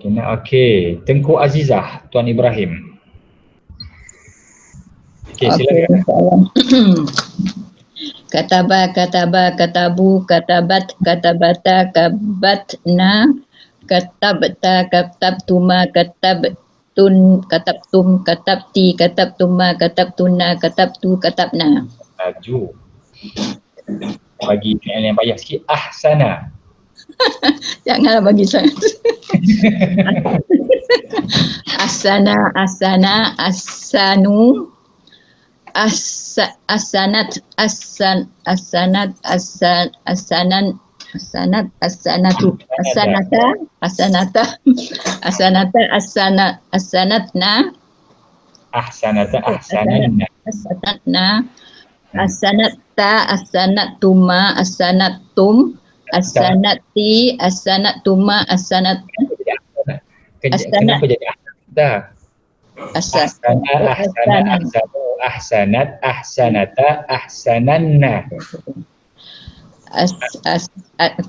Okey, Tengku Azizah, Tuan Ibrahim. Okey, silakan. Kataba, katabu, katabat, katabata, kabatna, katabta, katabtuma, katabtum, katabti, katabtuma, katabtuna, katabtu, katabna. Laju. Bagi fi'il yang payah sikit. Ahsana. Janganlah bagi saya. Asana, asanu, asanat, asanatu, asanatna, asanatuma, asanatum, asanati, asanatuma, Kenapa jadi ahsanata? Ahsanat, ahsanata, ahsananna.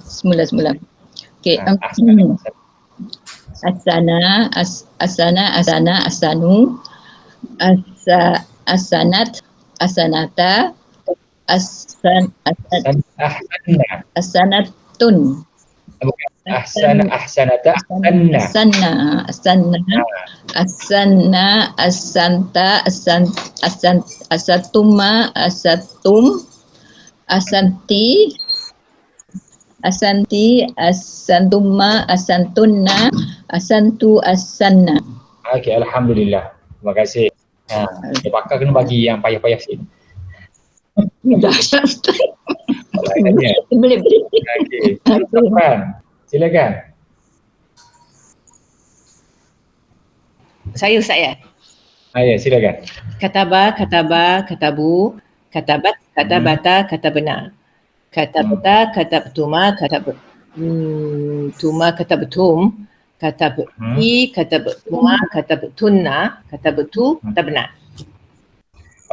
Semula. Okey. Asana, asanu, asanat, asanata, asanatun. Ahsanata, ahsanna. Asana, asanta, asatuma, asatum, asanti, asantuma, asantunna, asantu, asanna. Okey, alhamdulillah. Terima kasih. Pakar kena bagi yang payah-payah sikit. Dahsyat Ustaz. Boleh. Okey. Silakan. Saya Ustaz ya? Ya, silakan. Kataba, katabu, katabat, katabata, katabna. Katabta, katabtuma, tuma, katabtum, katabti, katabtuma, katabtunna, katabtu, katabna.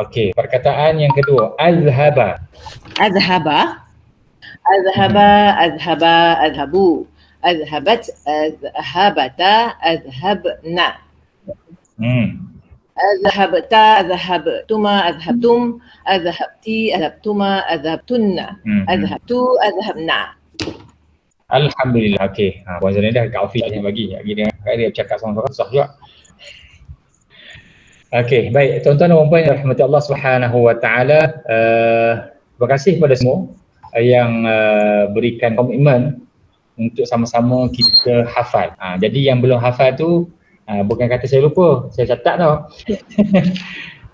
Okey, perkataan yang kedua, azhaba. Azhaba, azhabu, azhabat, azhabata, azhabna. Azhabta, azhabtuma, azhabtum, azhabti, azhabtuma, azhabtunna, azhabtu, azhabna. Alhamdulillah. Okey. Puan Zaidah kat office yang bagi. Dia bercakap sama-sama susah juga. Okey, baik. Tuan-tuan dan puan yang rahmati Allah Subhanahu wa taala, terima kasih kepada semua yang berikan komitmen untuk sama-sama kita hafal. Jadi yang belum hafal tu bukan kata saya lupa, saya catat tau.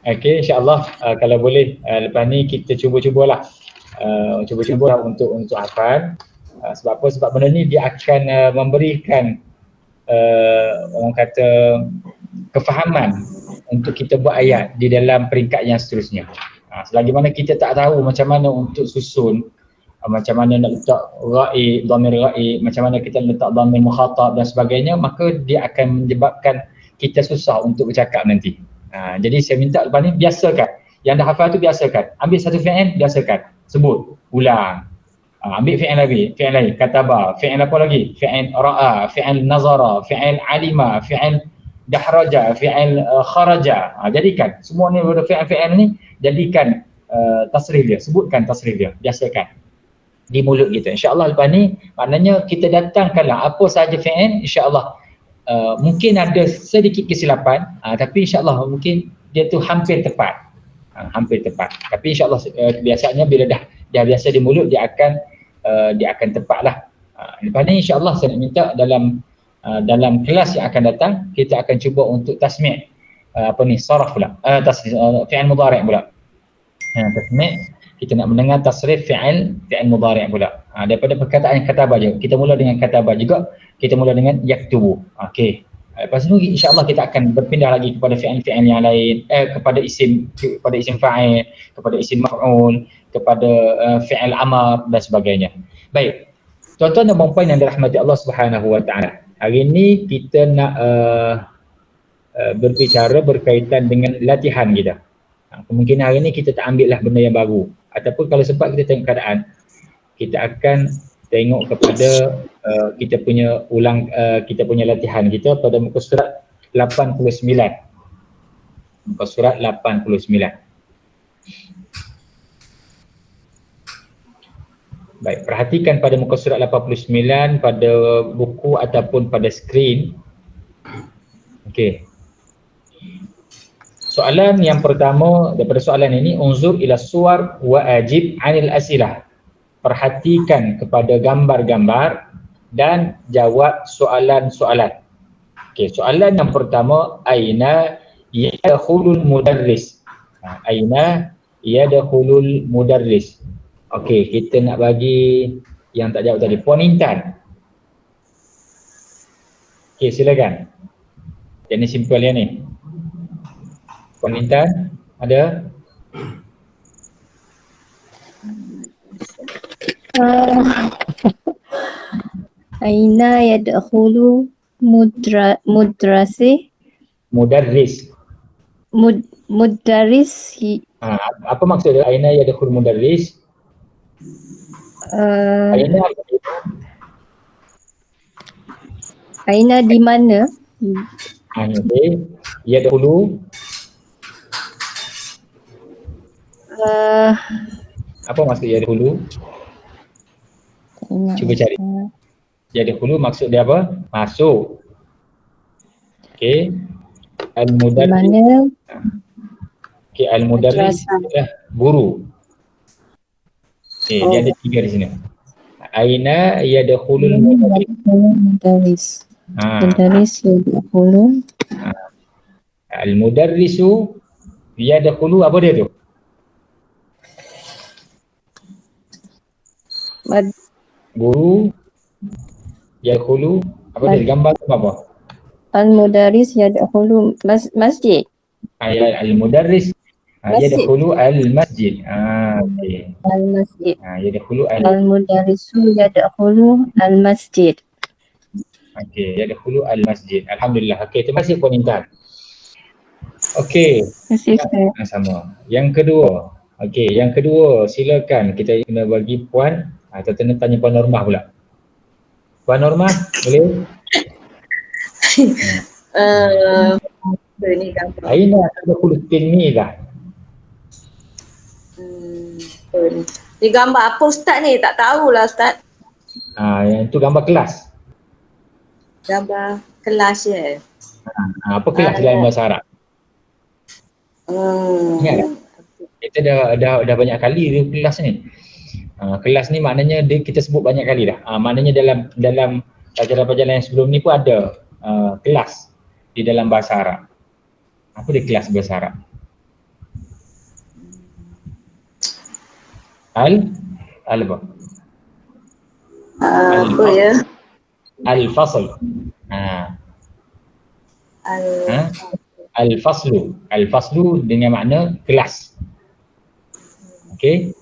Okey, insya-Allah kalau boleh lepas ni kita cuba-cubalah untuk hafal. Sebab apa? Sebab benda ni dia akan memberikan orang kata kefahaman untuk kita buat ayat di dalam peringkat yang seterusnya. Selagi mana kita tak tahu macam mana untuk susun, macam mana nak letak ghaib, dhamir ghaib, macam mana kita letak dhamir mukhatab dan sebagainya, maka dia akan menyebabkan kita susah untuk bercakap nanti. Jadi saya minta lepas ni biasakan, yang dah hafal tu biasakan, ambil satu fi'il, biasakan, sebut, ulang. Ambil fi'il lain, kataba, fi'il apa lagi? Fi'il ra'a, fi'il nazara, fi'il alima, fi'il dahraja, fi'il kharaja. Jadikan semua ni fi'il ni, jadikan tasrif dia, sebutkan tasrif dia, biasakan di mulut kita. InsyaAllah lepas ni maknanya kita datangkanlah apa sahaja fi'il, insyaAllah mungkin ada sedikit kesilapan, tapi insyaAllah mungkin dia tu hampir tepat. Tapi insyaAllah biasanya bila dah biasa di mulut, dia akan tepatlah. Lepas ni insyaAllah saya nak minta dalam kelas yang akan datang kita akan cuba untuk tasmi' saraf pula, fi'il mudhari' pula. Tasmi' kita nak mendengar tasrif fi'il mudhari' pula. Daripada perkataan kataba je. Kita mula dengan kataba juga, kita mula dengan yaktubu. Okey. Lepas tu insya-Allah kita akan berpindah lagi kepada fi'il yang lain, kepada isim fa'il, kepada isim maf'ul, kepada fi'il amar dan sebagainya. Baik. Tuan-tuan dan puan yang dirahmati Allah Subhanahu wa taala. Hari ini kita nak berbicara berkaitan dengan latihan kita. Kemungkinan hari ini kita tak ambil lah benda yang baru, ataupun kalau sempat kita tengok keadaan, kita akan tengok kepada kita punya kita punya latihan kita pada muka surat 89. Muka surat 89. Baik, perhatikan pada muka surat 89 pada buku ataupun pada skrin. Okey. Soalan yang pertama daripada soalan ini, unzur ila suwar wa ajib 'anil asilah. Perhatikan kepada gambar-gambar dan jawab soalan-soalan. Okey, soalan yang pertama, aina yadkhulul mudarris. Aina yadkhulul mudarris. Okey, kita nak bagi yang tak jawab tadi, Puan Intan. Okey, silakan. Yang ni simple yang ni. Puan Intan, ada? Aina yadkhulu mudarris. Mudarris. Apa maksud dia? Aina yadkhul mudarris? Aina apa? Aina di mana? Okey. Yadkhulu. Apa maksud yadkhulu? Cuba cari. Yadkhulu maksud dia apa? Masuk. Okey. Al-mudarris. Mana? Okey, al-mudarris guru. Okey, dia ada 3 di sini. Aina yadkhulul mudarris. Mudarris yadkhulu. Al-mudarrisu yadkhulu, apa dia tu? Guru yadkhulu, apa dia gambar tu apa? Al-mudarris yadkhulu masjid. Al-mudarris yadkhulu al-masjid. Okey. Al-masjid. Yadkhulu Al-mudarrisu yadkhulu al-masjid. Okey, yadkhulu al-masjid. Alhamdulillah. Okey, terima kasih Puan Intan. Okey. Terima kasih. Sama. Yang kedua. Okey, yang kedua, silakan kita kena bagi Puan atau tanya Puan Normah pula. Puan Normah, boleh? Ini gambar. Aina yadkhulu tilmizah. Ni gambar apa Ustaz ni? Tak tahulah Ustaz. Yang tu gambar kelas. Gambar kelas ya. Apa kelas dalam bahasa Arab? Ingat tak? Kita dah banyak kali dia kelas ni. Kelas ni maknanya kita sebut banyak kali dah. Maknanya dalam pelajaran-pelajaran yang sebelum ni pun ada kelas di dalam bahasa Arab. Apa dia kelas bahasa Arab? Apa? Apa ya? Al-fasl. Al-faslu. Al-faslu dengan makna kelas. Okey.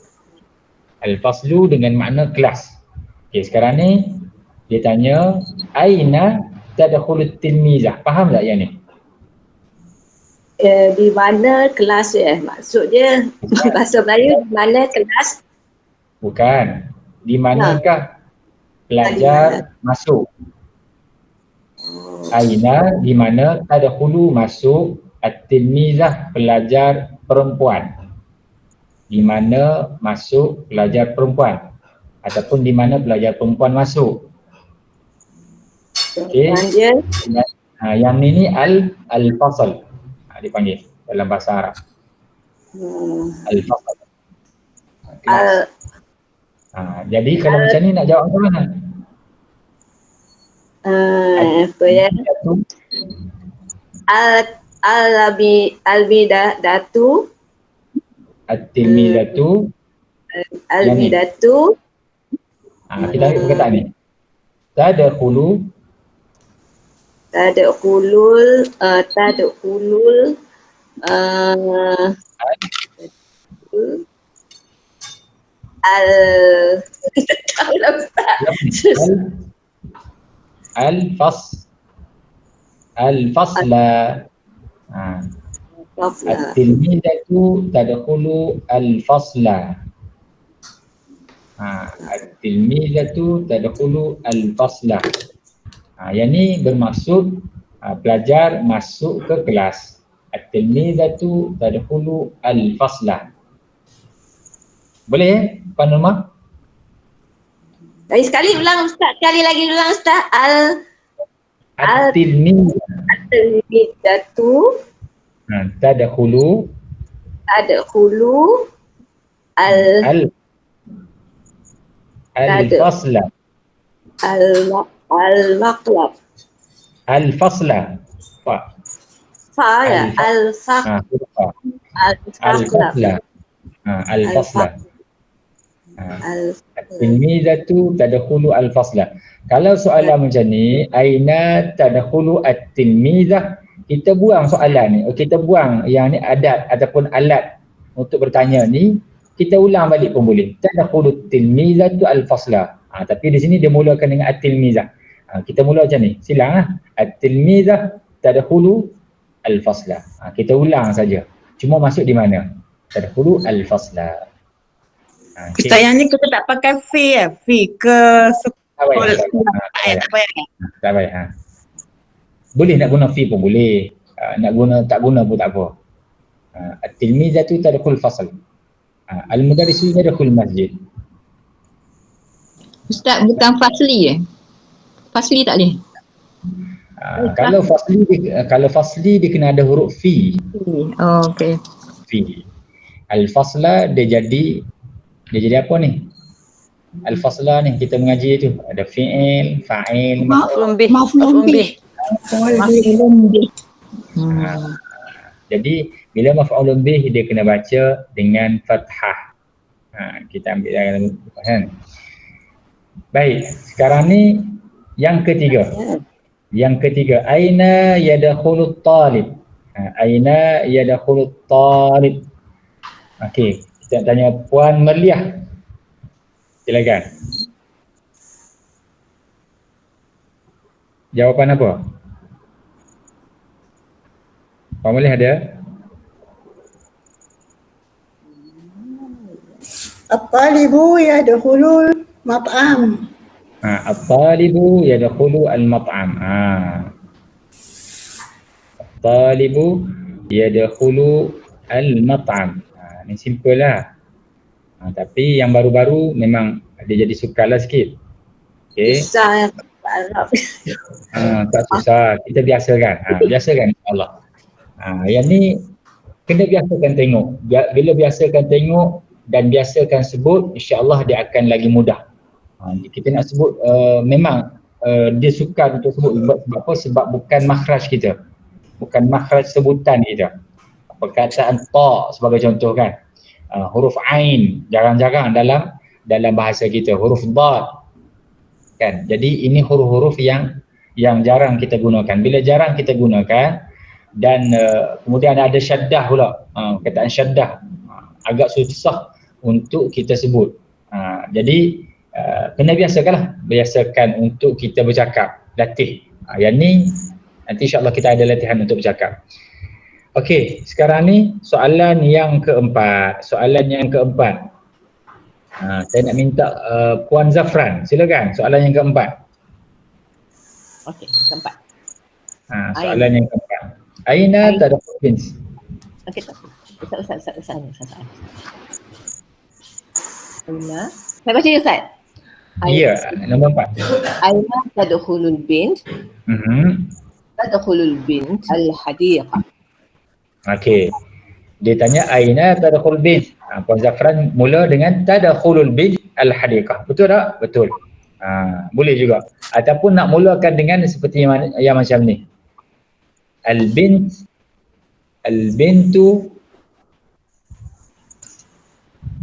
Al-faslu dengan makna kelas. Okey, sekarang ni dia tanya aina tadkhulut tilmizah. Faham tak yang ni? Di mana kelas ya? Maksud dia bahasa Melayu di mana kelas? Bukan. Di manakah pelajar masuk? Aina di mana tadkhulu masuk at-tilmizah pelajar perempuan. Di mana masuk pelajar perempuan ataupun di mana pelajar perempuan masuk. Okey. Yang ni al-fasl. Dipanggil dalam bahasa Arab. Al-fasl. Jadi kalau macam ni nak jawab macam mana? Apa ya? Al-bidatu. At-tilmizatu. Al-bidatu. Kita ambil perkataan ni. Tadkhulu. Tadkhulul al-fasla. At-tilmizatu tadkhulu al-fasla. At-tilmizatu tadkhulu al-faslah. Yang ni bermaksud pelajar masuk ke kelas. At-tilmizatu tadkhulu al-faslah. Boleh Puan Norma? Lagi sekali ulang Ustaz, sekali lagi ulang Ustaz. At-tilmizatu tadkhulu al-faslah. Al-maqlab. Al-faslah. Al-faslah. Al-faslah. Al-faslah. At-tilmizatu tadkhulu al-faslah. Kalau soalan macam ni, aina tadkhulu at-tilmizah, kita buang soalan ni. Kita buang yang ni adat ataupun alat untuk bertanya ni, kita ulang balik pun boleh. Tadkhulu at-tilmizatu al-faslah. Tapi di sini dia mulakan dengan at-tilmizah. Kita mula macam ni. Silang at-tilmizah tadkhulu al-faslah. Kita ulang saja. Cuma masuk di mana? Tadkhulu al-faslah. Okay. Ustaz, yang ni kita tak pakai fee ya? Fee ke sekolah? Tak payah. Boleh nak guna fee pun boleh. Nak guna tak guna pun tak apa. At-tilmizatu tadkhul fasl. Al-mudarrisu yadkhul masjid. Ustaz, bukan fasli Fasli tak boleh? Kalau fasli dia kena ada huruf fi. Oh, okey. Fi. Al-fasla dia jadi apa ni? Al-fasla ni kita mengaji tu ada fi'il, fa'il, maf'ul bih. Jadi bila maf'ulun bih dia kena baca dengan fathah. Kita ambil dalam kan. Baik, sekarang ni yang ketiga. Aina yadkhulut talib. Aina yadkhulut talib. Okey, kita tanya Puan Merliah. Silakan. Jawapan apa? Puan Merliah ada? At-talibu yadkhulul mat'am. At-talibu yadkhulu al-mat'am. At-talibu yadkhulu al-mat'am. Ni simple lah. Tapi yang baru-baru memang dia jadi sukarlah sikit. Okey. Susah Arab. Tak susah. Kita biasakan. Biasakan insya-Allah. Yang ni kena biasakan tengok. Bila biasakan tengok dan biasakan sebut, insya-Allah dia akan lagi mudah. Kita nak sebut memang dia sukar untuk sebut sebab apa? Sebab bukan makhraj kita. Bukan makhraj sebutan kita. Perkataan ta sebagai contoh kan. Huruf ain jarang-jarang dalam bahasa kita. Huruf dad kan. Jadi ini huruf-huruf yang jarang kita gunakan. Bila jarang kita gunakan dan kemudian ada syaddah pula. Perkataan syaddah agak susah untuk kita sebut. Jadi kena biasakan untuk kita bercakap, latih. Yang ni nanti insya-Allah kita ada latihan untuk bercakap. Okey, sekarang ni soalan yang keempat. Saya nak minta Puan Zafran, silakan soalan yang keempat. Okey, keempat. Soalan yang keempat. Aina tadkhul bint? Okey, Ustaz. Aina. Saya baca ya Ustaz? Ya, nombor 4. Aina tadkhulul bint? Tadkhulul bint al-hadiqah. Okey. Dia tanya aina tadkhul bint. Puan Zafran mula dengan tadkhulul bint al-hadiqah. Betul tak? Betul. Boleh juga. Ataupun nak mulakan dengan seperti yang macam ni. Al-bintu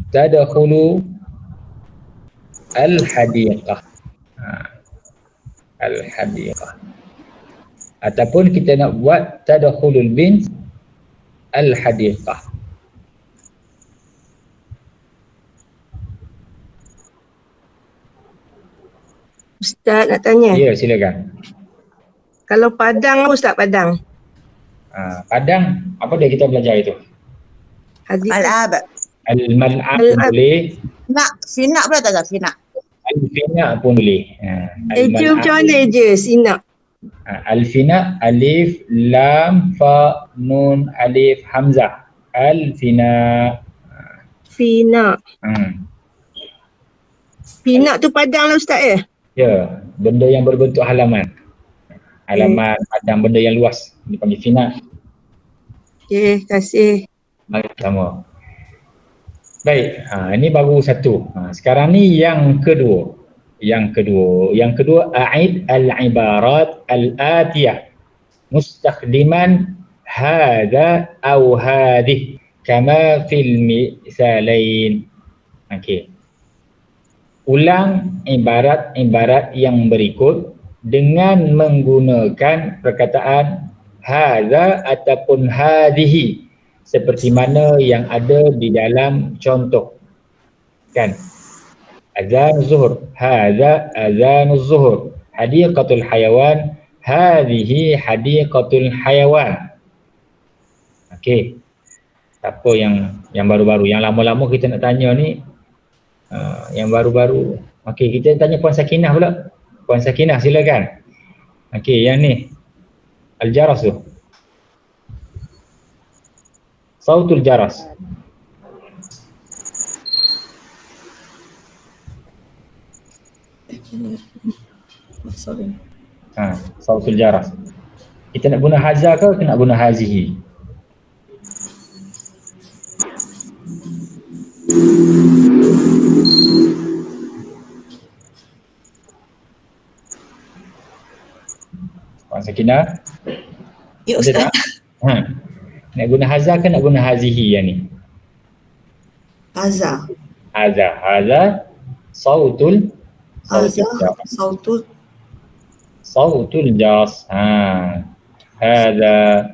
tadkhulu al-hadiqah. Al-hadiqah. Ataupun kita nak buat tadkhulul bint al-hadiqah. Ustaz nak tanya. Ya, silakan. Kalau Padang, Ustaz Padang. Padang, apa dia kita belajar itu? Hadis. Al-ab. Al-mal'ab Mal'ab. boleh, Finak pula tak ada finak. al-fina pun boleh. Eja macam mana eja? Sinak. Al-fina, alif, lam, fa, nun, alif, hamzah. Al-fina. Finak. Finak tu padang lah Ustaz Ya, benda yang berbentuk halaman. Halaman padang, benda yang luas. Dipanggil fina. Okey, kasih. Mari sama. Baik, ini baru satu. Sekarang ni yang kedua. Yang kedua, a'id al-ibarat al-atiyah mustakhdiman hadha aw hadih kama fil misalain. Okey. Ulang ibarat-ibarat yang berikut dengan menggunakan perkataan hadha ataupun hadihi seperti mana yang ada di dalam contoh. Kan? Azan zuhur, hadha azan zuhur, hadiqatul hayawan, hadhihi hadiqatul hayawan. Okey. Apa yang baru-baru, yang lama-lama kita nak tanya ni, yang baru-baru. Okey, kita tanya Puan Sakinah pula. Puan Sakinah silakan. Okey, yang ni al-jaras tu. Sautul jaras. Sautul jaras. Kita nak guna haza ke nak guna hazihi? Puan Sakinah? Ya Ustaz. Nak guna haza ke nak guna hazihi yang ni? Haza. Haza sautul jaras. Sautul jaras. Haza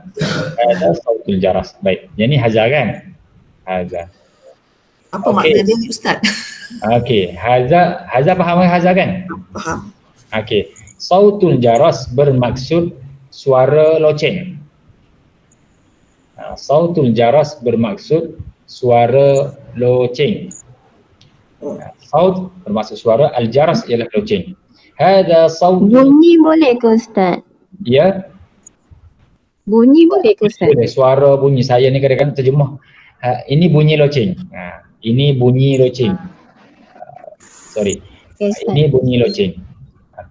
sautul jaras. Baik. Yang ni haza kan? Haza. Apa makna dia ni Ustaz? Okey, haza faham haza kan? Faham. Okey. Sautul jaras bermaksud suara loceng. Sautul jaras bermaksud suara loceng. Saut bermaksud suara, al-jaras ialah loceng. Hadha saut. Bunyi boleh ke Ustaz? Ya. Bunyi boleh ke Ustaz? Boleh, suara bunyi. Saya ni kadang-kadang terjemah. Ini bunyi loceng. Ini bunyi loceng. Sorry. Okay, Ustaz. Ini bunyi loceng.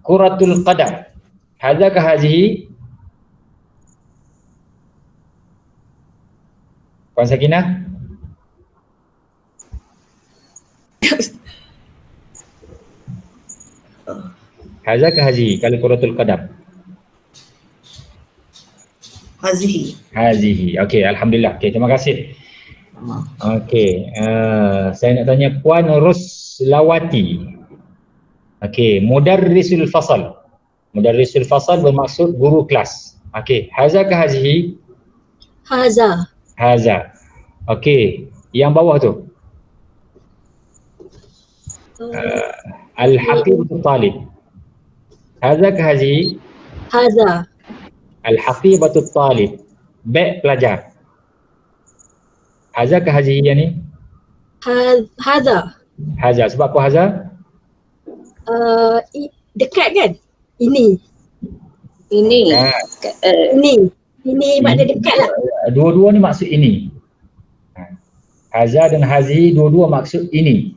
Kuratul qadam. Hadha ka hazihi? Puan Sakinah? Hadha ka hazihi kalau kuratul qadam? Hazihi. Okey, alhamdulillah. Okey, terima kasih. Okey, saya nak tanya Puan Ruslawati. Okey, mudarrisul fasal. Mudarrisul fasal bermaksud guru kelas. Okey, hadza ka hazihi? Haza. Okey, yang bawah tu. Al-haqibatul talib. Hadza ka hazihi? Al-haqibatul talib. Baik pelajar. Hadza ka hazihi yang ni? Haza. Sebab apa haza? Dekat kan? Ini makna dekat lah. Dua-dua ni maksud ini. Haza dan hazihi dua-dua maksud ini.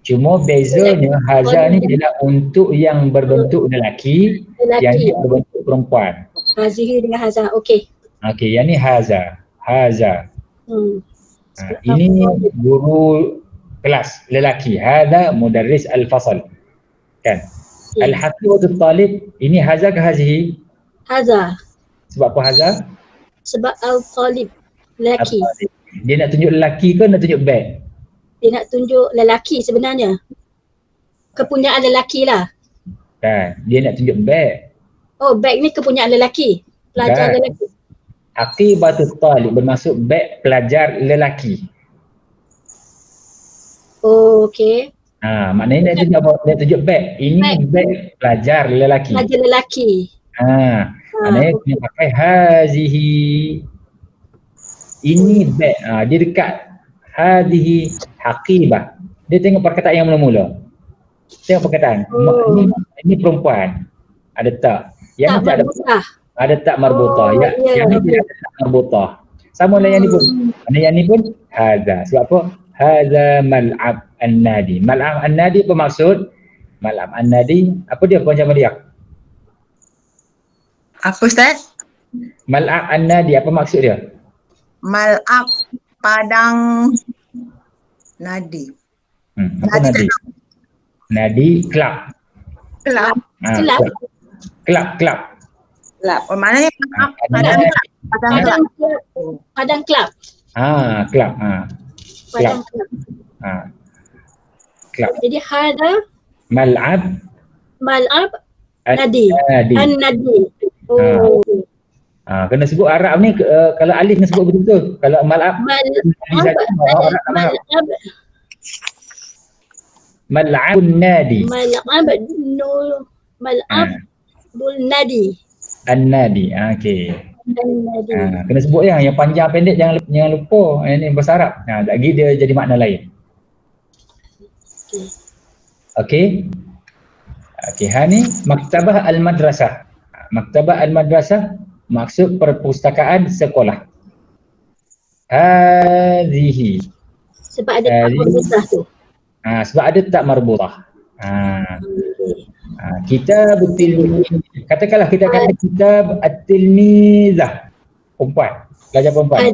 Cuma bezanya haza ni ialah untuk yang berbentuk lelaki, yang ni berbentuk perempuan. Hazihi dengan haza, okey. Okey, yang ni haza. Ini guru kelas lelaki. Hadza mudarris al-fasal. Kan? Al-haqibatul talib, ini haza ke hazihi? Haza. Sebab apa haza? Sebab al-talib lelaki. Dia nak tunjuk lelaki ke nak tunjuk beg? Dia nak tunjuk lelaki sebenarnya. Kepunyaan lelaki lah. Kan? Dia nak tunjuk beg. Oh, beg ni kepunyaan lelaki. Pelajar lelaki. Haqibatul talib bermaksud beg pelajar lelaki. Oh, okey. Maknanya dia tunjuk beg. Ini beg pelajar lelaki. Pelajar lelaki. Maknanya kena pakai hazihi. Ini beg. Dia dekat. Hadhihi haqibah. Dia tengok perkataan yang mula-mula. Tengok perkataan. Ini perempuan. Ada tak? Yang Tak ni tak ada. marbutah. Ada tak marbutah. Oh, Yang ni tidak ada tak marbutah. Sama lah yang ni pun. Mana yang ni pun hadza. Sebab apa? Hadza mal'ab an-nadi. Mal'ab an-nadi apa maksud? Mal'ab an-nadi apa dia macam dia? Apa Ustaz? Mal'ab an-nadi apa maksud dia? Mal'ab padang nadi. Apa nadi? Nadi kelab. Kelab. Kelab. Kelab. Kelab. Oh, maknanya padang kelab. Padang kelab. Padang kelab. Kelab. Padang kelab. Kelab. Jadi hada Mal'ab mal'ab nadi. an-nadi. An-nadi. Oh. Kena sebut Arab ni kalau alif kena sebut betul-betul. Kalau mal'ab mal'abun nadi. Mal'ab bul nadi. An-nadi. Okey. An-nadi. Kena sebut yang panjang pendek jangan lupa. Yang ni bahasa Arab. Lagi dia jadi makna lain. Okey. Ni maktabah al-madrasah. Maktabah al-madrasah maksud perpustakaan sekolah. Hadhihi. Sebab ada tak marbutah tu. Sebab ada tak marbutah. Kitab at-tilmizah. Katakanlah kita kata kitab at-tilmizah. Perempuan. Pelajar perempuan.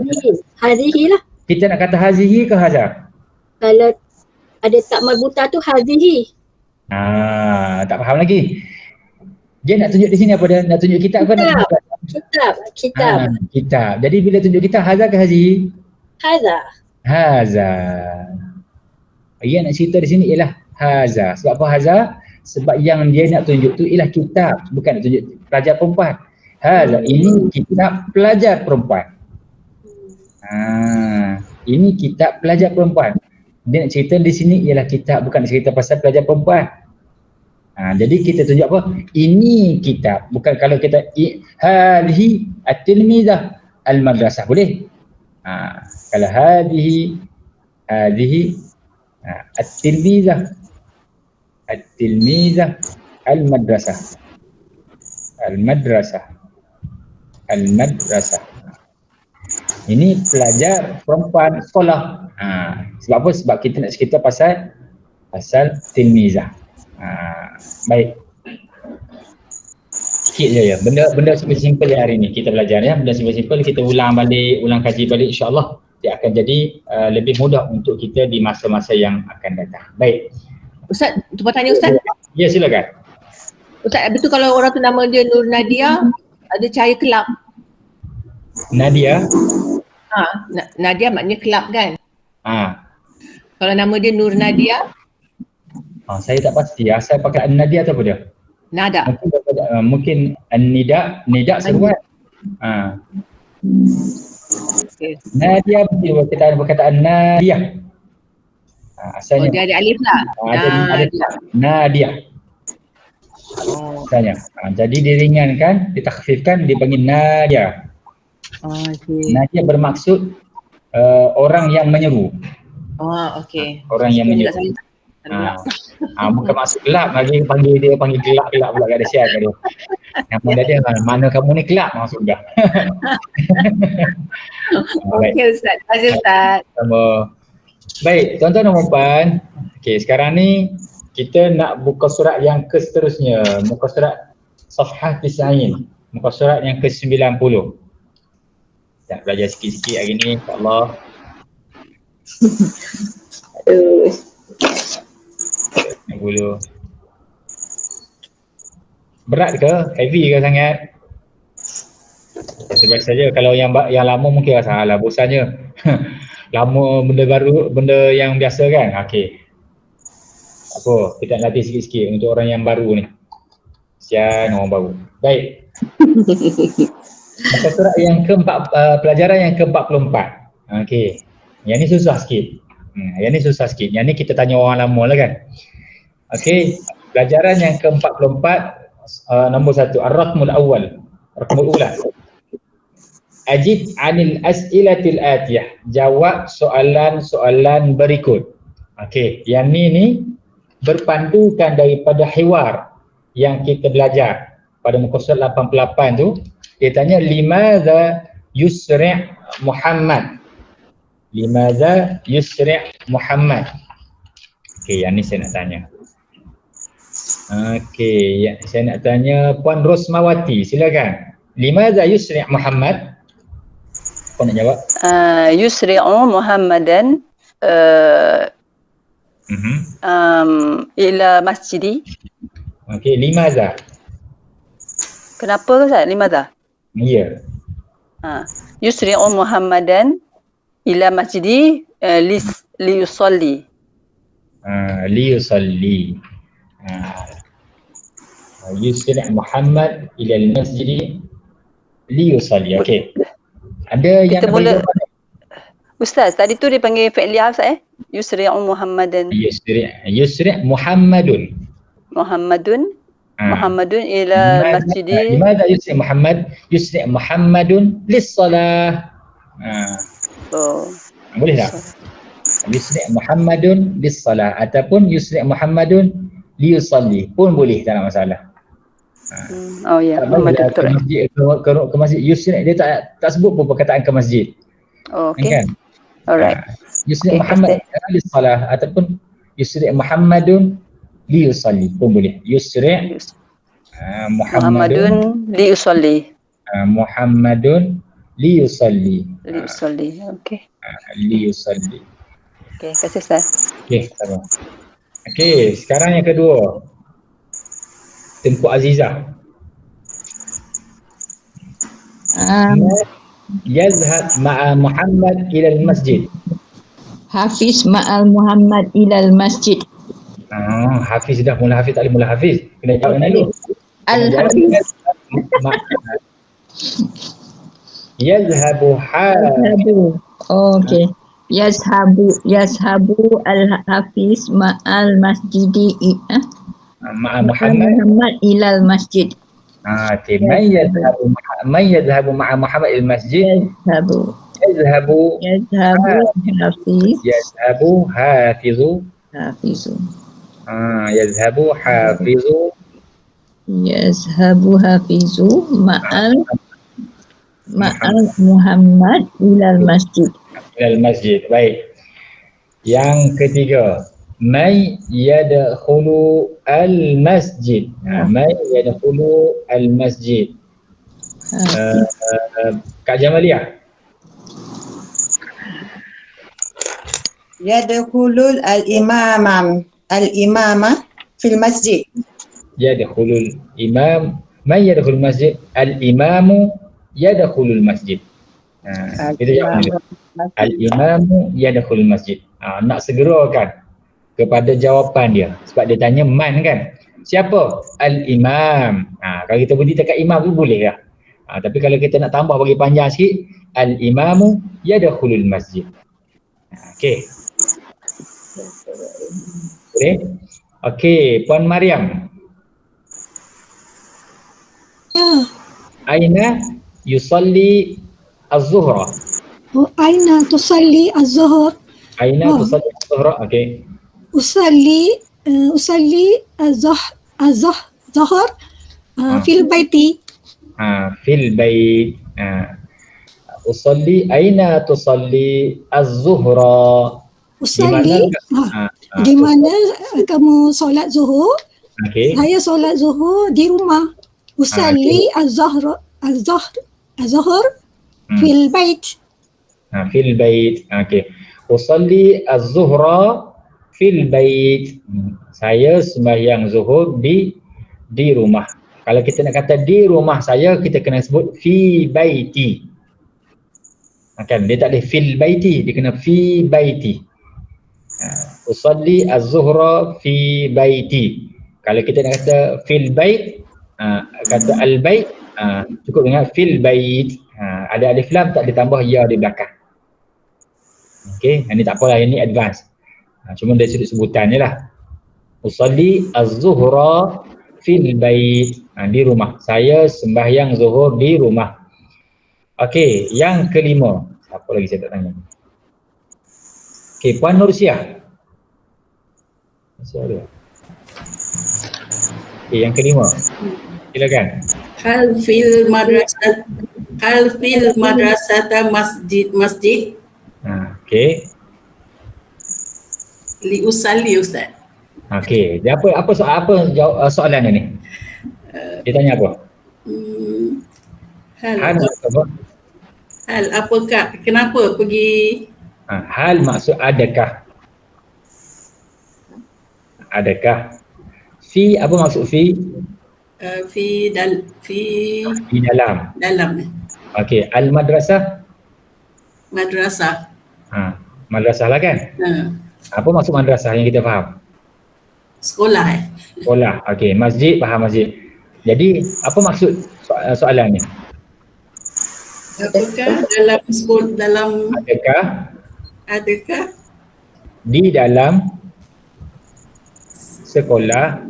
Hadhihi lah. Kita nak kata hazihi ke haza? Kalau ada tak marbutah tu hadhihi. Tak faham lagi. Dia nak tunjuk di sini apa dia? Nak tunjuk kitab ke nak tunjuk? Kitab. Kitab. Jadi bila tunjuk kitab haza ke hazi? Haza. Yang nak cerita di sini ialah haza. Sebab apa haza? Sebab yang dia nak tunjuk tu ialah kitab, bukan nak tunjuk pelajar perempuan. Haza, ini kitab pelajar perempuan. Ini kitab pelajar perempuan. Dia nak cerita di sini ialah kitab, bukan nak cerita pasal pelajar perempuan. Jadi kita tunjuk apa? Ini kitab. Bukan kalau kita hadhihi at-tilmizah al-madrasah boleh. Kalau hadhihi at-tilmizah al-madrasah. Ini pelajar perempuan sekolah. Sebab apa? Sebab kita nak cerita pasal tilmizah. Baik. Sikit je ya. Benda simple yang hari ni kita belajar ya. Benda simple kita ulang kaji balik, insya-Allah dia akan jadi lebih mudah untuk kita di masa-masa yang akan datang. Baik. Ustaz, cuba tanya Ustaz. Ya, silakan. Ustaz, betul kalau orang tu nama dia Nur Nadia, ada cahaya kelab. Nadia? Nadia maknanya kelab kan? Kalau nama dia Nur Nadia? Saya tak pasti. Asal pakai Nadia atau apa dia? Nada. Mungkin Nida seruan. Okay. Nadia betul perkataan Nadia. Asalnya. Dia ada alif lah. Nadia. Asalnya. Jadi diringankan, ditakhfifkan, dipanggil Nadia. Okay. Nadia bermaksud orang yang menyeru. Okey. Orang yang menyeru. Bukan maksud gelap lagi, panggil gelap pula kat dia, share kat dia. Nama dia mana kamu ni gelap maksud dah. Okey Ustaz. Terima kasih Ustaz. Sama. Baik, tuan-tuan dan puan-puan. Okey, sekarang ni kita nak buka surat yang seterusnya. Muka surat Safhah 90. Muka surat yang ke-90. Kita belajar sikit-sikit hari ni, insya-Allah. Dulu. Berat ke? Heavy ke sangat? Biasa saja. Kalau yang lama mungkin rasa alah bosannya. Lama benda baru, benda yang biasa kan? Okey. Apa? Kita nak latih sikit-sikit untuk orang yang baru ni. Kesian orang baru. Baik. Muka surat yang pelajaran yang ke-44. Okey. Yang ni susah sikit. Yang ni kita tanya orang lama lah kan. Okey, pelajaran yang ke-44 nombor 1 Ar-Raqmul Awwal. Raqmul Ula. Ajib anil as'ilatil atiyah. Jawab soalan-soalan berikut. Okey, yang ni berpandukan daripada hiwar yang kita belajar pada muka surat 88 tu. Dia tanya limadza yusri' Muhammad. Limadza yusri' Muhammad. Okey, yang ni saya nak tanya. Okey, saya nak tanya Puan Rosmawati, silakan. Limadza yusri' Muhammad? Kau nak jawab? Yusri'u Muhammadan ila masjidi. Okey, limadza? Kenapa Ustaz? Limadza? Ya. Yusri'u Muhammadan ila masjidi liyusalli. Liyusalli. Yusri' Muhammad ila al-masjid liyusalli. Okey. Ada yang Kita mula Ustaz, tadi tu dia panggil fi'liyah Ustaz Yusri'u Muhammadan. Yusri' Muhammadun. Muhammadun ila masjidi. Limadza yusri' Muhammad? Yusri' Muhammadun lis-salah. Boleh tak? Yusri' Muhammadun lis-salah ataupun yusri' Muhammadun liyusalli pun boleh, tak ada masalah. Oh ya, Muhammadun ke masjid, ke masjid Yusri' dia tak sebut pun perkataan ke masjid. Okey. Kan? Alright. Yusri' Okay, Muhammad lis-salah ataupun yusri' Muhammadun liyusalli pun boleh. Yusri' Muhammadun liyusalli. Muhammadun liyusalli. Liyusalli. Okey. Liyusalli. Okey, kasih Ustaz. Okey, sama. Okey, sekarang yang kedua. Tengku Azizah. Yazhab ma'a Muhammad ila al-masjid. Hafiz ma'al Muhammad ilal masjid. Hafiz dah mula Hafiz, tak boleh mula Hafiz. Kena jawab dulu. Al-Hafiz. Yazhabu Okey. Yazhabu al-Hafiz ma'al masjidi ma'a Muhammad ilal masjid. Man yadhhabu ma'a Muhammad ila al-masjid. Yazhabu Hafiz. Yazhabu hafizu. Yazhabu hafizu. Yazhabu hafizu ma'al Muhammad ilal masjid. Ilal masjid. Baik. Yang ketiga, may yadkhulu al-masjid. May yadkhulu al-masjid. Kak Jamaliah. Yadkhulul al-imama fil masjid. Yadkhulul imam. May yadkhulul masjid. Al-imamu yadkhulul masjid. Kita jawab dulu. Al-imamu yadkhulul masjid. Nak segerakan kepada jawapan dia sebab dia tanya man kan. Siapa? Al-imam. Kalau kita berdiri dekat imam tu boleh lah. Tapi kalau kita nak tambah bagi panjang sikit, al-imamu yadkhulul masjid. Okey. Boleh? Okey, Puan Mariam. Aina yusalli az-zuhra. Aina tusalli az-zuhr. Aina tusalli az-zuhra. Okey. Usalli az-zuhr fil baiti. Fil bait. Usalli aina tusalli az-zuhra. Usalli di mana kamu solat zuhur? Okey. Saya solat zuhur di rumah. Usalli az-zuhr fil bait. Fil bait. Okey. Usalli az-zuhra fil bait. Saya sembahyang zuhur di rumah. Kalau kita nak kata di rumah saya, kita kena sebut fi baiti. Kan dia tak boleh fil baiti, dia kena fi baiti. Usalli az-zuhra fi baiti. Kalau kita nak kata fil bait, kata al-bait, cukup dengan fil bait. Ada alif lam, tak ditambah ya di belakang. Okey, ini tak apalah, ini advance. Cuma dari sudut sebutan je lah. Usalli az-zuhra fil bait. Di rumah. Saya sembahyang zuhur di rumah. Okey, yang kelima. Siapa lagi saya tak tanya? Okey, Puan Nursiah. Masih ada. Okey, yang kelima. Silakan. Hal fil madrasata masjid Okey. li usalli Ustaz. Okey, dia apa soalan ni? Dia tanya apa? Hal apa? Hal apakah, kenapa pergi Hal maksud adakah? Adakah? Fi apa maksud fi? fi Di dalam. dalam Okey, al madrasah. madrasah. Madrasah lah kan? Apa maksud madrasah yang kita faham? Sekolah Sekolah. Okey, masjid, faham masjid. Jadi, apa maksud soalan ni? Apakah dalam sekolah, dalam adakah di dalam sekolah,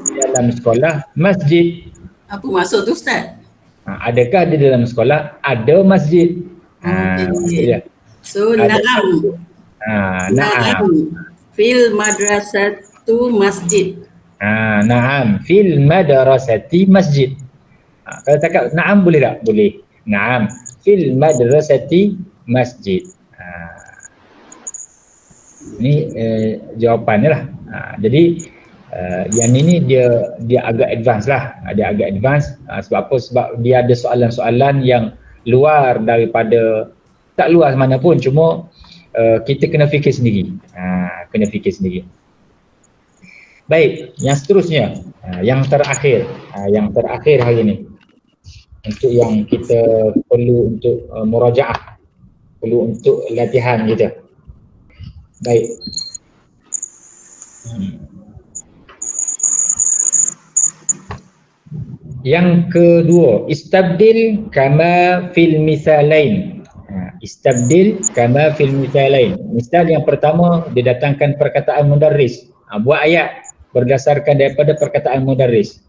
di dalam sekolah masjid? apa maksud tu Ustaz? Adakah di dalam sekolah ada masjid? Maksudnya. So na'am. Na'am. Fil madrasatu masjid. Na'am. Fil madrasati masjid. Kalau cakap na'am boleh tak? Boleh. Na'am. Fil madrasati masjid. Ini jawapannya lah. Jadi yang ini dia agak advance lah. Dia agak advance. Sebab apa? Sebab dia ada soalan-soalan yang luar daripada, tak luar mana pun, cuma kita kena fikir sendiri. Kena fikir sendiri. Baik, yang seterusnya, yang terakhir hari ini, untuk yang kita perlu untuk murajaah, perlu untuk latihan kita. Baik. Yang kedua, istabdil kama fil misalain. Istabdil kama fil misalain. Misal yang pertama, didatangkan perkataan mudarris. Buat ayat berdasarkan daripada perkataan mudarris.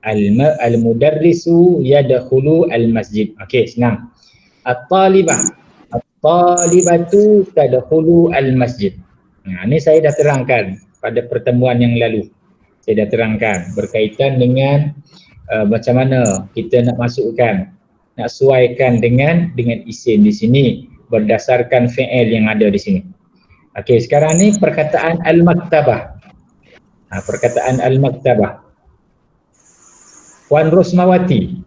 Al-mudarrisu yadkhulu al-masjid. Okey, senang. At-talibah. At-talibatu tadkhulu al-masjid. Ini saya dah terangkan pada pertemuan yang lalu. Saya dah terangkan berkaitan dengan macam mana kita nak masukkan, nak sesuaikan dengan isim di sini berdasarkan fi'il yang ada di sini. Okey, sekarang ni perkataan al-maktabah. Perkataan al-maktabah. Puan Rosmawati.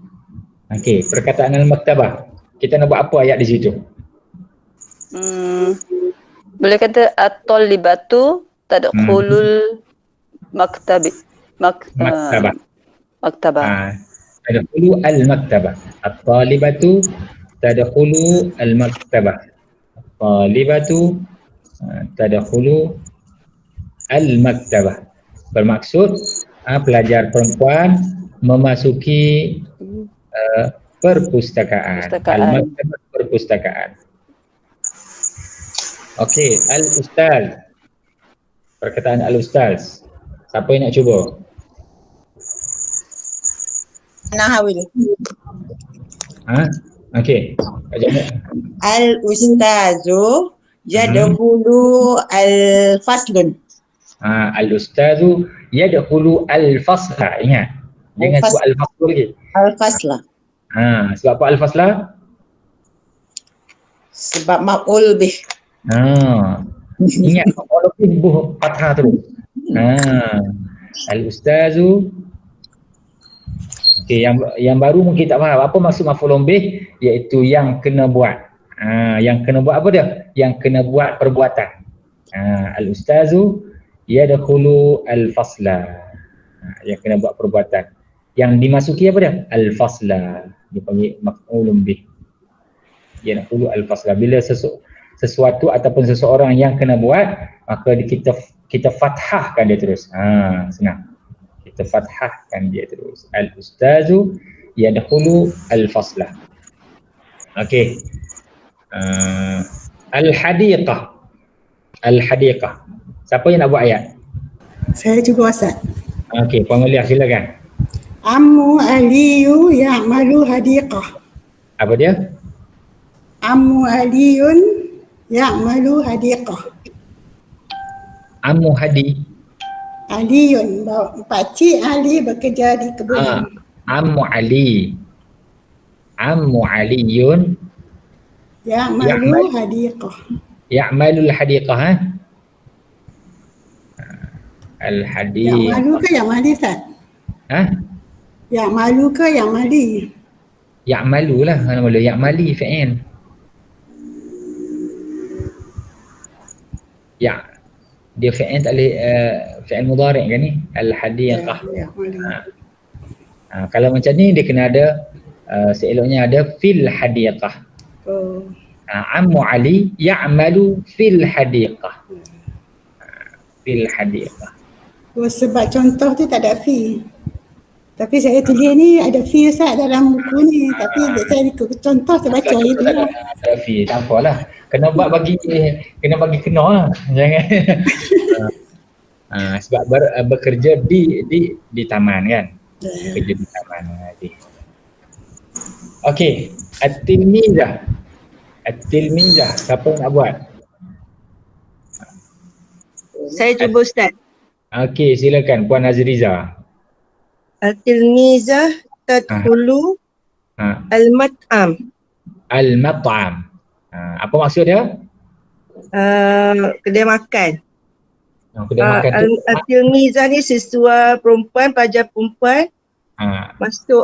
Okey, perkataan al-maktabah. Kita nak buat apa ayat di situ? Boleh kata at-talibatu tadkhulul maktabah. Tadkhulu al-maktabah. At-talibatu tadkhulu al-maktabah. At-talibatu tadkhulu al-maktabah. Bermaksud pelajar perempuan memasuki perpustakaan. Al-maktabah, perpustakaan. Okey, al-ustaz. Perkataan al-ustaz. Siapa yang nak cuba? Nahawil. Okey. Al-ustazu yadkhulu al-faslun. Al-ustazu yadkhulu al-fasla. Ingat. Jangan sebut al-faslu lagi. Al-fasla. Sebab apa al-fasla? Sebab maf'ul bih. Ingat maf'ul bih buh fathah tu. Al-ustazu. Okey, yang baru mungkin tak faham apa maksud maf'ul bih, iaitu yang kena buat. Yang kena buat apa dia? Yang kena buat perbuatan. Al-ustazu yadkhulu al-fasla. Yang kena buat perbuatan. Yang dimasuki apa dia? Al-fasla. Dipanggil maf'ul bih. Yadkhulu al-fasla. Bila sesuatu ataupun seseorang yang kena buat, maka kita fathahkan dia terus. Senang. Kita fathahkan dia terus. Al-ustazu yadkhulu al-faslah. Okey. Al-hadiqah. Al-hadiqah. Siapa yang nak buat ayat? Saya cuba Ustaz. Okey, Puan Mulia silakan. Ammu Aliyu ya'malu hadiqah. Apa dia? Ammu Aliyun ya'malu hadiqah. Ammu Hadi. Aliyun, pakcik Ali bekerja di kebun. Ammu Ali. Ammu Aliyun Ya'malu hadiqah. ya'malul hadiqah. Al-hadiqah. Ya'malu ke ya'mali Ustaz? Ya'malu ke ya'mali? Ya'malu lah. Mana boleh ya'mali fi'il. Ya. Dia fi'il tak boleh fi'il mudhari' kan ni? Al-hadiqah. Ya'malu. Kalau macam ni dia kena ada seeloknya ada fil hadiqah. Oh. Ammu Ali ya'malu fil hadiqah. Fil hadiqah. Oh, sebab contoh tu tak ada fi. Tapi saya tulis ni ada fi Ustaz dalam buku ni. Tapi saya contoh saya baca itu lah. Ada fi, tak apalah. Kena buat bagi kena lah. Jangan. Sebab bekerja di taman kan. Bekerja di taman. Okey, at-tilmizah. At-tilmizah, siapa nak buat? Saya cuba Ustaz. Okey, silakan Puan Azriza. Al-tilmizah tadkhulu al-mat'am. Al-mat'am. Apa maksud dia? Kedai makan. Kedai makan tu. Al-tilmizah ni siswa perempuan, pelajar perempuan masuk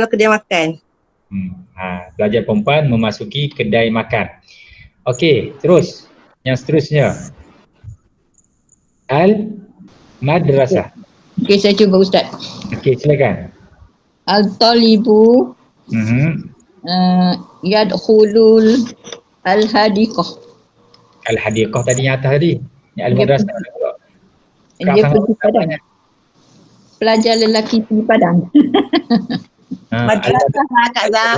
kedai makan. Pelajar perempuan memasuki kedai makan. Okey, terus. Yang seterusnya. Al-madrasah. Okey, saya cuba Ustaz. Okey, silakan. Al-talibu yadkhulul al-hadiqah. Al-hadiqah tadi yang atas tadi. Yang al-madrasah. Dia pergi padang. Pelajar lelaki pergi padang. Madrasah lah Kak Zah.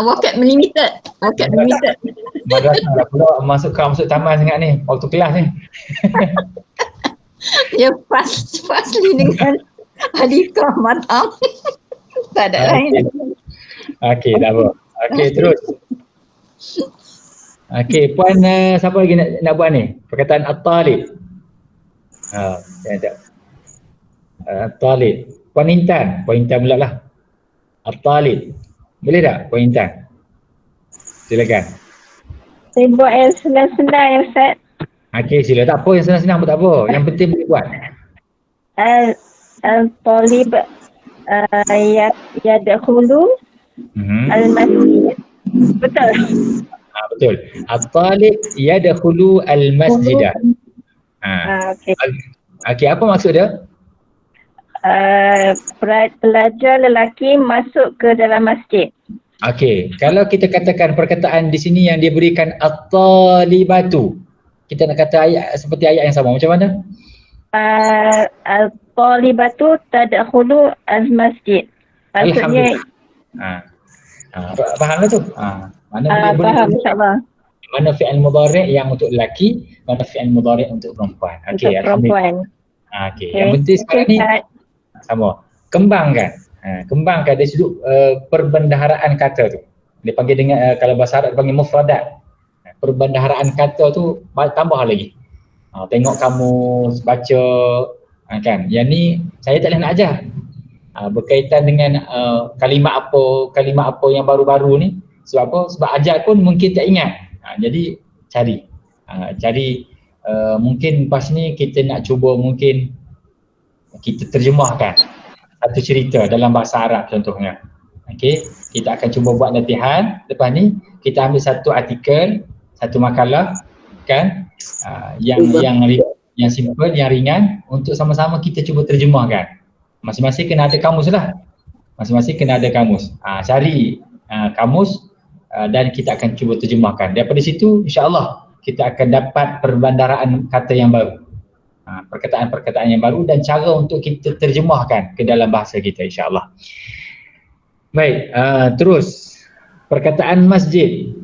Wakat limited. Wakat limited. Madrasah lah pula masuk taman sangat ni. Waktu kelas ni. Dia fasli dengan hadiqah matam. Tak ada lain. Okey, tak apa. Okey, terus. Okey, Puan siapa lagi nak buat ni? Perkataan at-talib. At-talib. Puan Intan pula lah. At-talib. Boleh tak Puan Intan? Silakan. Saya buat yang senang-senang ya Ustaz. Okey, sila. Tak apa yang senang-senang pun tak apa. Yang penting boleh buat. Al-talib yadkhulu al-masjid. Betul? Betul. At-talib yadkhulu al-masjidah. Okey. Okey, apa maksud dia? Pelajar lelaki masuk ke dalam masjid. Okey, kalau kita katakan perkataan di sini yang diberikan at-talibatu, kita nak kata ayat seperti ayat yang sama, macam mana? Al-talibatu tadkhulu al-masjid. Maksudnya fahamlah tu. Mana faham insya-Allah. Mana fi'il mudhari' yang untuk lelaki, mana fi'il mudhari' untuk perempuan. Okey, alhamdulillah. Okey, yang penting sekarang ni sama. Kembangkan dari sudut perbendaharaan kata tu. Dia panggil dengan kalau bahasa Arab dia panggil mufradat. Perbendaharaan kata tu tambah lagi. Tengok kamus, baca kan. Yang ni saya tak boleh nak ajar. Berkaitan dengan kalimat apa yang baru-baru ni. Sebab apa? Sebab ajar pun mungkin tak ingat. Jadi cari. Mungkin pas ni kita nak cuba mungkin kita terjemahkan satu cerita dalam bahasa Arab contohnya. Okey, kita akan cuba buat latihan. Lepas ni kita ambil satu artikel, satu makalah kan, yang simple, yang ringan, untuk sama-sama kita cuba terjemahkan. Masing-masing kena ada kamus lah. Cari kamus dan kita akan cuba terjemahkan. Daripada situ insya-Allah kita akan dapat perbandaraan kata yang baru. Perkataan-perkataan yang baru dan cara untuk kita terjemahkan ke dalam bahasa kita insya-Allah. Baik, terus perkataan masjid.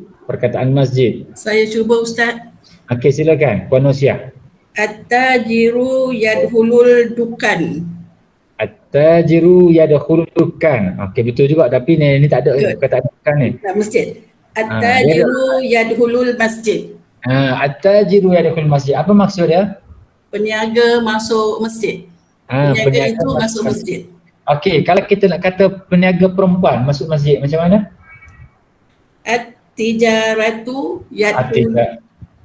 Saya cuba Ustaz. Okey, silakan Puan Nusiah. At-tajiru yadkhulul dukan. At-tajiru yadkhulukan. Okey, betul juga, tapi ni tak ada perkataan kan ni. Masjid. At-tajiru yadkhulul masjid. At-tajiru yadkhulul masjid. Apa maksud dia? Peniaga masuk masjid. Peniaga itu masuk masjid. Okey, kalau kita nak kata peniaga perempuan masuk masjid, macam mana? At-tijaratu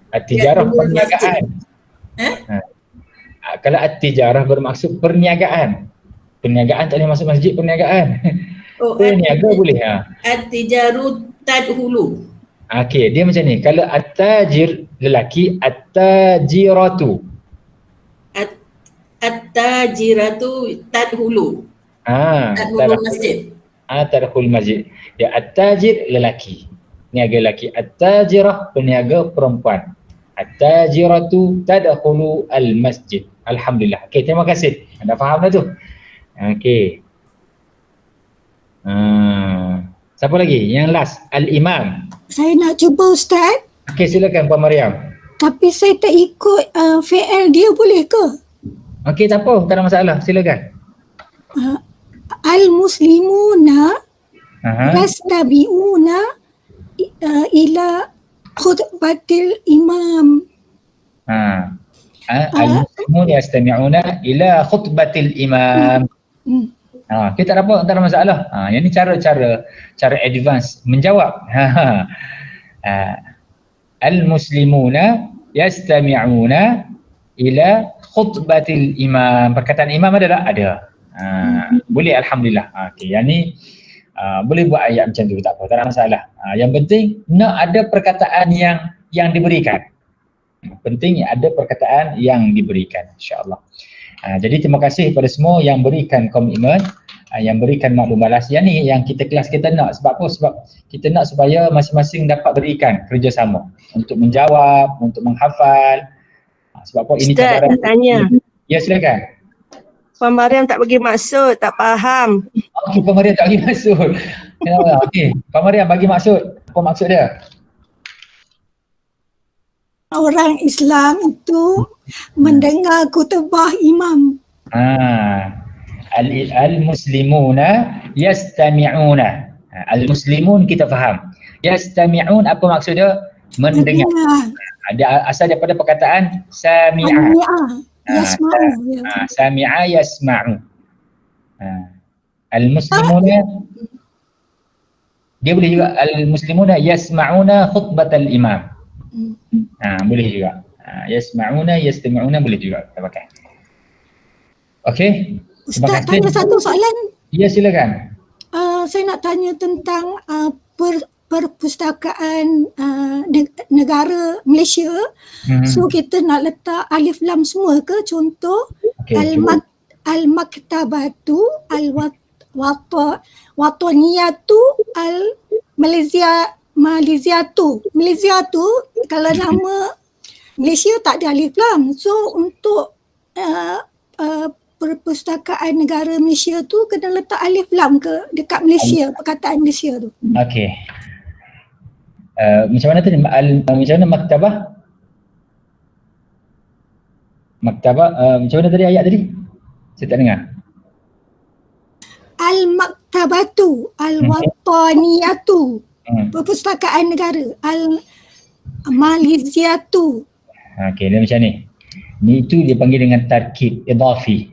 At-tijarah perniagaan. Kalau at-tijarah bermaksud perniagaan. Perniagaan tak boleh masuk masjid, perniagaan. Perniaga boleh. At-tijaru tadhulu. Okey, dia macam ni. Kalau at-tajir lelaki, at-tajiratu. At-tajiratu tadhulu. Tadhulu masjid. Tadhulu masjid. Dia at-tajir lelaki. Peniaga lelaki. At-tajirah peniaga perempuan. At-tajiratu tadkhulu al-masjid. Alhamdulillah. Okey, terima kasih. Anda faham dah tu? Okey. Siapa lagi? Yang last, al-imam. Saya nak cuba Ustaz. Okey, silakan Puan Mariam. Tapi saya tak ikut fi'il dia, boleh ke? Okey, tak apa, tak ada masalah. Silakan. Al-muslimuna yastabi'una ila khutbatil imam. Al-muslimun yastami'una ila khutbatil imam. Kita tak apa, tak ada masalah. Yang ni cara advance menjawab. Al-muslimuna yastami'una ila khutbatil imam. Perkataan imam ada. Boleh, alhamdulillah. Okey, yang ni boleh buat ayat macam tu, tak apa, tak ada masalah. Yang penting nak ada perkataan yang diberikan. Penting ada perkataan yang diberikan, insya-Allah. Jadi terima kasih kepada semua yang berikan komitmen, yang berikan maklum balas. Yang ni yang kelas kita nak. Sebab apa? Sebab kita nak supaya masing-masing dapat berikan kerjasama untuk menjawab, untuk menghafal. Sebab apa? Ini Ustaz, nak tanya. Ya, silakan. Puan Mariam tak bagi maksud, tak faham. Okey, Puan Mariam tak bagi maksud. Kenapa? Okey, Puan Mariam bagi maksud. Apa maksud dia? Orang Islam itu mendengar khutbah imam. Al-muslimuna yastami'una. Al-muslimun kita faham. Yastami'un apa maksud dia? Mendengar. Ada asal daripada perkataan sami'a. Yasma'u. Sami'a yasma'u. Al-muslimuna dia boleh juga al-muslimuna yasma'una khutbatal imam. Boleh juga. Yasma'una yastami'una boleh juga kita pakai. Okey. Ustaz, tanya satu soalan. Ya, silakan. Saya nak tanya tentang perpustakaan negara Malaysia. So kita nak letak alif lam semua ke? Contoh al-maktabatu al-wataniyatu Malaysia tu kalau nama Malaysia tak ada alif lam. So untuk perpustakaan negara Malaysia tu kena letak alif lam ke dekat Malaysia, perkataan Malaysia tu? Okey. Macam mana tadi? Macam mana maktabah? Macam mana tadi ayat tadi? Saya tak dengar. Al-maktabatu al-wataniyatu perpustakaan negara al-Malaysiatu. Okey, dia macam ni. Ni itu dia panggil dengan tarkib idafi.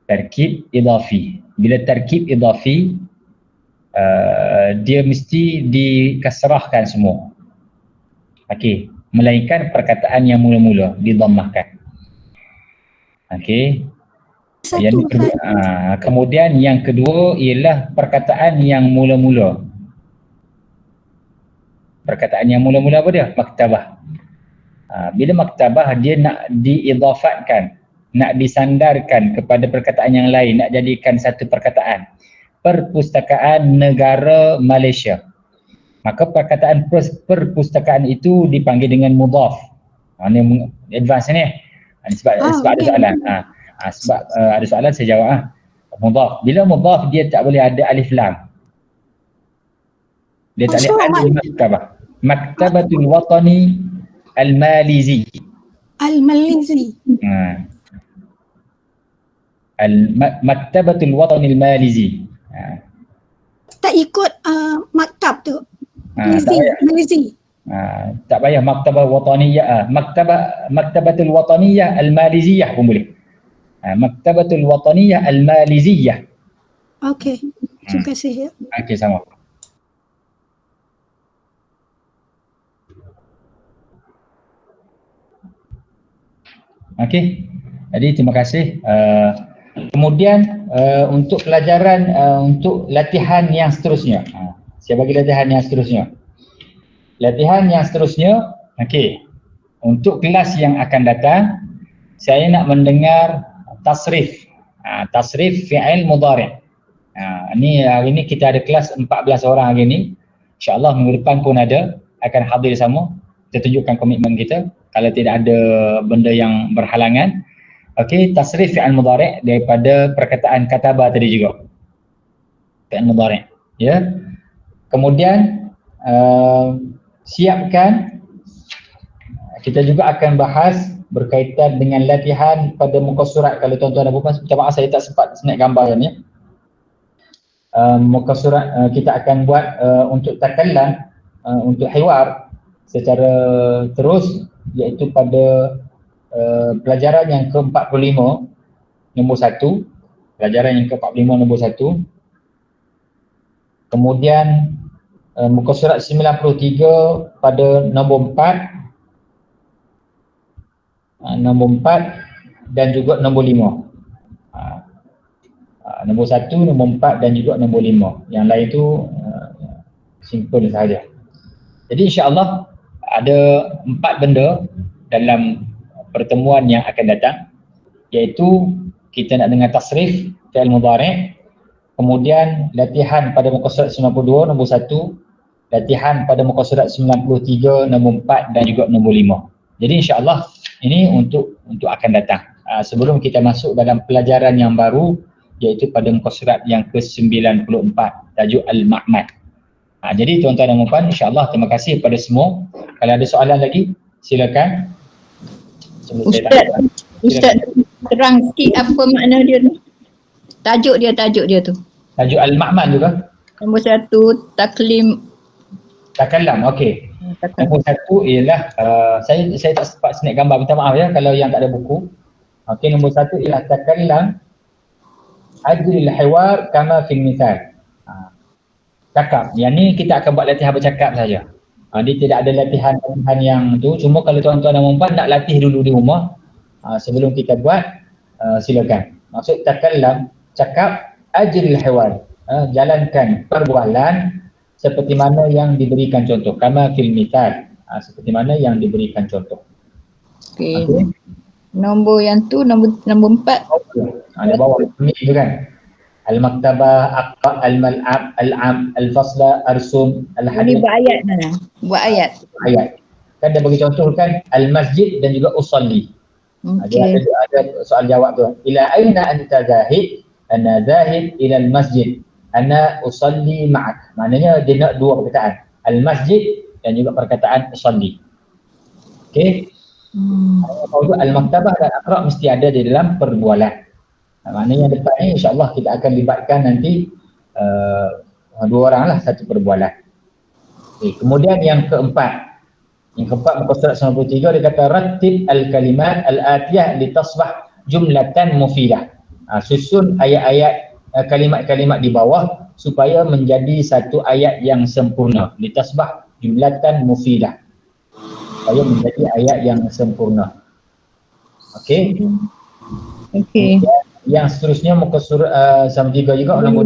Tarkib idafi. Bila tarkib idafi dia mesti dikasrahkan semua. Okey, melainkan perkataan yang mula-mula didammahkan. Okey. Yang kedua, kemudian yang kedua ialah perkataan yang mula-mula. Perkataan yang mula-mula apa dia? Maktabah. Bila maktabah dia nak diidafatkan, nak disandarkan kepada perkataan yang lain, nak jadikan satu perkataan. Perpustakaan negara Malaysia. Maka perkataan perpustakaan itu dipanggil dengan mudhaf. Ini advance ni. Sebab ada soalan. Sebab ada soalan saya jawab. Mudhaf. Bila mudhaf dia tak boleh ada alif lam. Dia tak boleh ada maktabah. Maktabatul Watani Al-Malizi. Al-Malizi. Maktabatul Watani al-Malizi. Tak ikut maktab tu. Tak payah. Malizi. Tak payah Maktabah Wataniyah, Maktabatul Wataniyah al-Maliziyah pun boleh. Maktabatul Wataniyah al-Maliziyah. Okey. Terima kasih ya. Okey, sama. Okey. Jadi terima kasih. Kemudian untuk pelajaran untuk latihan yang seterusnya. Saya bagi latihan yang seterusnya. Latihan yang seterusnya, okey. Untuk kelas yang akan datang, saya nak mendengar tasrif. Tasrif fi'il mudhari'. Ni hari ni kita ada kelas 14 orang hari ni. InsyaAllah minggu depan pun akan hadir sama. Kita tunjukkan komitmen kita. Kalau tidak ada benda yang berhalangan. Okey, tasrif fi'il mudhari' daripada perkataan kataba tadi juga. Fi'il mudhari'. Ya. Kemudian siapkan, kita juga akan bahas berkaitan dengan latihan pada muka surat. Kalau tuan-tuan dan puan, minta maaf saya tak sempat snap gambar ni. Muka surat kita akan buat untuk takallam, untuk hiwar secara terus, iaitu pada pelajaran yang ke-45 nombor 1. Pelajaran yang ke-45 nombor 1. Kemudian muka surat 93 pada nombor 4. Nombor 4 dan juga nombor 5. Nombor 1, nombor 4 dan juga nombor 5. Yang lain tu simple sahaja. Jadi insya-Allah ada 4 benda dalam pertemuan yang akan datang, iaitu kita nak dengar tasrif fi'il mudhari', kemudian latihan pada muka surat 92 nombor 1, latihan pada muka surat 93 nombor 4 dan juga nombor 5. Jadi insya-Allah ini untuk akan datang. Sebelum kita masuk dalam pelajaran yang baru, iaitu pada muka surat yang ke-94, tajuk Al-Ma'mad. Jadi tuan-tuan dan puan, insya-Allah terima kasih kepada semua. Kalau ada soalan lagi, silakan. Ustaz terang sikit apa makna dia tu. Tajuk dia tu. Tajuk Al-Ma'mad juga. Nombor 1 takallam, okey. Nombor 1 ialah saya tak sempat snap gambar, minta maaf ya kalau yang tak ada buku. Okey, nombor 1 ialah takallam ajril hiwar kama fil mithal. Cakap. Yang ni kita akan buat latihan bercakap saja. Dia tidak ada latihan yang tu. Cuma kalau tuan-tuan dan puan nak latih dulu di rumah sebelum kita buat, silakan. Maksud takallam, cakap, ajril hiwar, jalankan perbualan seperti mana yang diberikan contoh. Kama fil mithal, seperti mana yang diberikan contoh. Okey. Nombor yang tu, nombor 4. Ada bawah ni tu kan. Al-maktabah, aqra, al-mal'ab, al-am, al-fasla, arsum, al-hadith. Ini buat ayat mana? Buat ayat. Ayat. Kan dia bagi contoh kan, al-masjid dan juga usalli. Okey. Ada soal jawab tu. Ila aina anta zahid? Ana zahid ila al-masjid. Ana usalli ma'ak. Maknanya dia nak dua perkataan. Al-masjid dan juga perkataan usalli. Okey. Al-maktabah dan aqra mesti ada di dalam perbualan. Maknanya yang depan ni insya-Allah kita akan libatkan nanti 2 orang lah, satu perbualan. Okay. Kemudian yang keempat muka surat 93 dia kata rattib al-kalimat al-atiyah litasbah jumlatan mufidah. Susun ayat-ayat kalimat-kalimat di bawah supaya menjadi satu ayat yang sempurna. Litasbah jumlatan mufidah. Supaya menjadi ayat yang sempurna. Okey. Okey. Yang seterusnya muka surat 93 juga nombor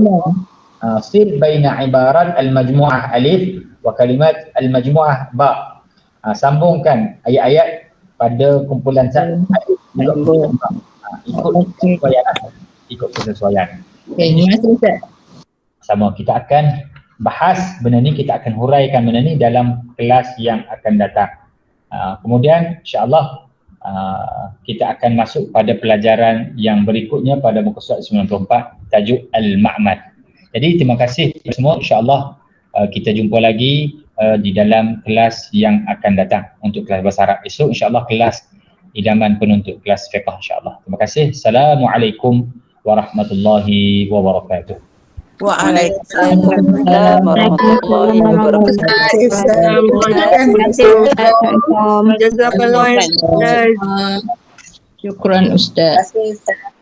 2. Sil baina ibarat al-majmu'ah alif wa kalimat al-majmu'ah ba. Sambungkan ayat-ayat pada kumpulan alif juga ba. Ikut kesesuaian. Okey, terima kasih Ustaz. Sama, kita akan bahas benda ni, kita akan huraikan benda ni dalam kelas yang akan datang. Kemudian insya-Allah kita akan masuk pada pelajaran yang berikutnya pada muka surat 94, tajuk Al-Ma'mad. Jadi terima kasih semua, insya-Allah kita jumpa lagi di dalam kelas yang akan datang untuk kelas bahasa Arab. Esok insya-Allah kelas idaman penuntut, kelas fiqh insya-Allah. Terima kasih. Assalamualaikum warahmatullahi wabarakatuh. Waalaikumsalam warahmatullahi wabarakatuh. Jazakallah. Syukran Ustaz. Terima kasih Ustaz.